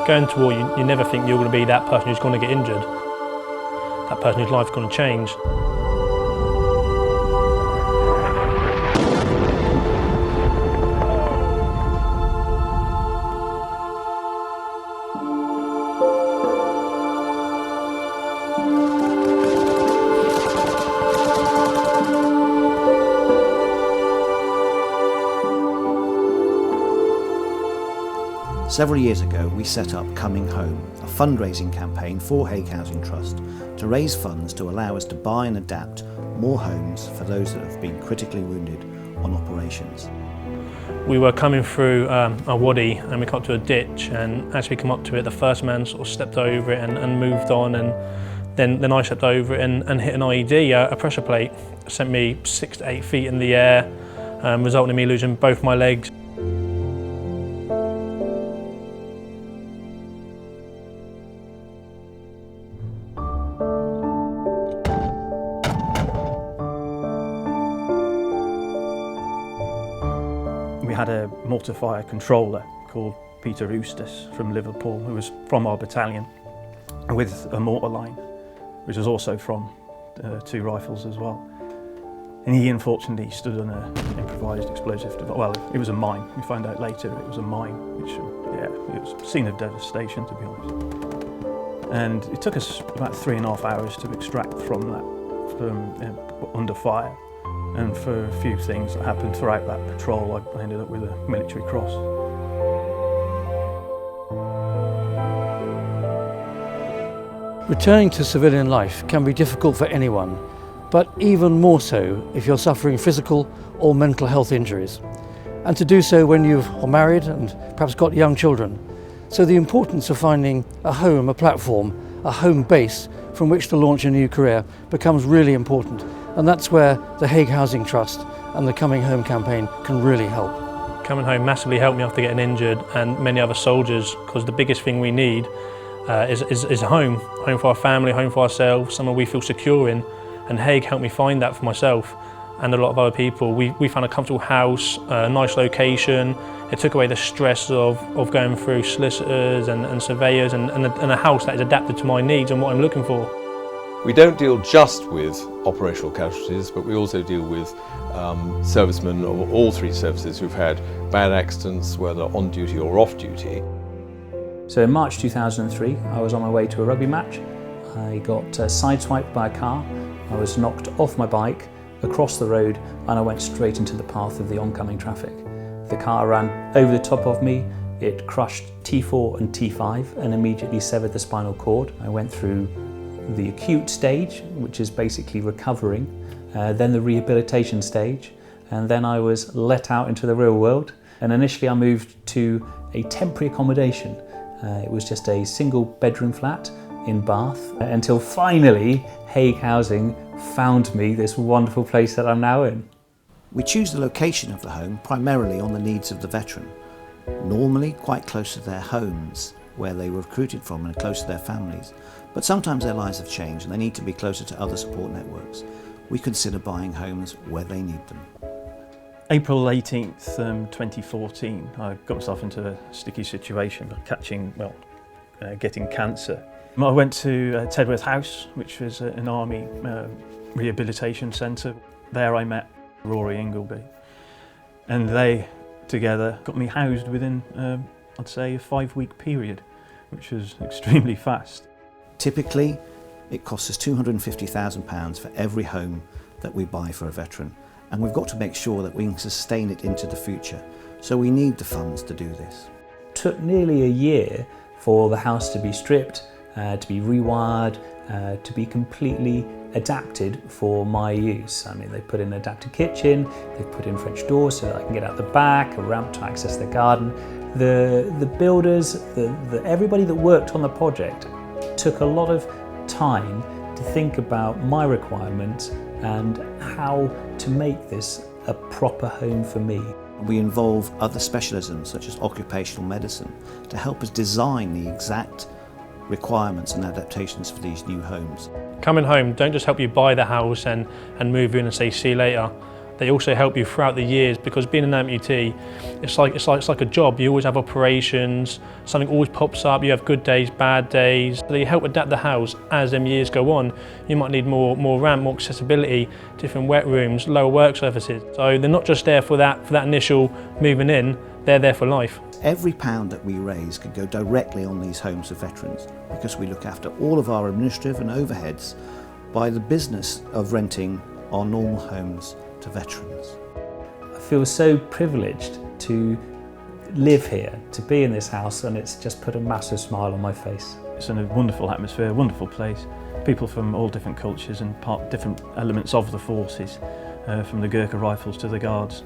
Going to war, you never think you're going to be that person who's going to get injured, that person whose life's going to change. Several years ago, we set up Coming Home, a fundraising campaign for Haigh Housing Trust to raise funds to allow us to buy and adapt more homes for those that have been critically wounded on operations. We were coming through a wadi and we got to a ditch, and as we come up to it, the first man sort of stepped over it and moved on, and then I stepped over it and hit an IED, a pressure plate. It sent me 6 to 8 feet in the air, resulting in me losing both my legs. We had a mortar fire controller called Peter Eustace from Liverpool, who was from our battalion, with a mortar line, which was also from 2 rifles as well. And he unfortunately stood on an improvised explosive device. Well, it was a mine. We found out later it was a mine, which, it was a scene of devastation, to be honest. And it took us about 3.5 hours to extract from that, from under fire. And for a few things that happened throughout that patrol, I ended up with a military cross. Returning to civilian life can be difficult for anyone, but even more so if you're suffering physical or mental health injuries. And to do so when you are married and perhaps got young children. So the importance of finding a home, a platform, a home base from which to launch a new career becomes really important. And that's where the Haigh Housing Trust and the Coming Home campaign can really help. Coming Home massively helped me after getting injured, and many other soldiers, because the biggest thing we need is a home. Home for our family, home for ourselves, somewhere we feel secure in. And Haigh helped me find that for myself and a lot of other people. We found a comfortable house, a nice location. It took away the stress of going through solicitors and surveyors and a house that is adapted to my needs and what I'm looking for. We don't deal just with operational casualties, but we also deal with servicemen of all 3 services who've had bad accidents, whether on duty or off duty. So in March 2003, I was on my way to a rugby match. I got sideswiped by a car. I was knocked off my bike, across the road, and I went straight into the path of the oncoming traffic. The car ran over the top of me. It crushed T4 and T5 and immediately severed the spinal cord. I went through the acute stage, which is basically recovering, then the rehabilitation stage, and then I was let out into the real world. And initially I moved to a temporary accommodation. It was just a single bedroom flat in Bath, until finally Haigh Housing found me this wonderful place that I'm now in. We choose the location of the home primarily on the needs of the veteran, normally quite close to their homes, where they were recruited from and close to their families. But sometimes their lives have changed and they need to be closer to other support networks. We consider buying homes where they need them. April 18th, 2014, I got myself into a sticky situation, getting cancer. I went to Tedworth House, which was an army rehabilitation centre. There I met Rory Ingleby, and they together got me housed within, I'd say, a 5-week period, which was extremely fast. Typically, it costs us £250,000 for every home that we buy for a veteran, and we've got to make sure that we can sustain it into the future. So we need the funds to do this. It took nearly a year for the house to be stripped, to be rewired, to be completely adapted for my use. I mean, they put in an adapted kitchen, they've put in French doors so that I can get out the back, a ramp to access the garden. The builders, everybody that worked on the project took a lot of time to think about my requirements and how to make this a proper home for me. We involve other specialisms such as occupational medicine to help us design the exact requirements and adaptations for these new homes. Coming Home don't just help you buy the house and move in and say see you later. They also help you throughout the years, because being an amputee, it's like a job. You always have operations, something always pops up, you have good days, bad days. They help adapt the house as them years go on. You might need more ramp, more accessibility, different wet rooms, lower work surfaces. So they're not just there for that initial moving in, they're there for life. Every pound that we raise can go directly on these homes of veterans, because we look after all of our administrative and overheads by the business of renting our normal homes to veterans. I feel so privileged to live here, to be in this house, and it's just put a massive smile on my face. It's a wonderful atmosphere, wonderful place. People from all different cultures and different elements of the forces, from the Gurkha Rifles to the Guards.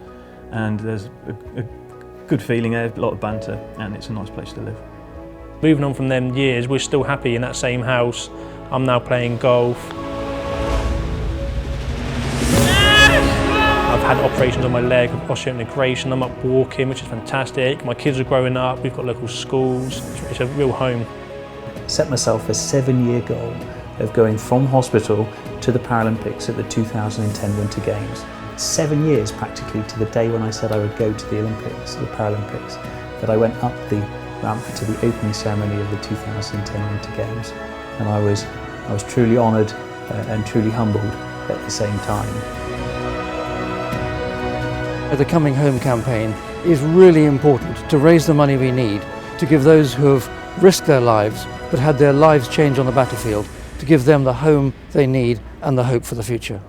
And there's a good feeling there, a lot of banter, and it's a nice place to live. Moving on from them years, we're still happy in that same house. I'm now playing golf. I've had operations on my leg, osseointegration, I'm up walking, which is fantastic. My kids are growing up, we've got local schools, it's a real home. Set myself a 7-year goal of going from hospital to the Paralympics at the 2010 Winter Games. 7 years practically to the day when I said I would go to the Olympics, the Paralympics, that I went up the ramp to the opening ceremony of the 2010 Winter Games. And I was truly honoured and truly humbled at the same time. The Coming Home campaign is really important to raise the money we need to give those who have risked their lives but had their lives change on the battlefield, to give them the home they need and the hope for the future.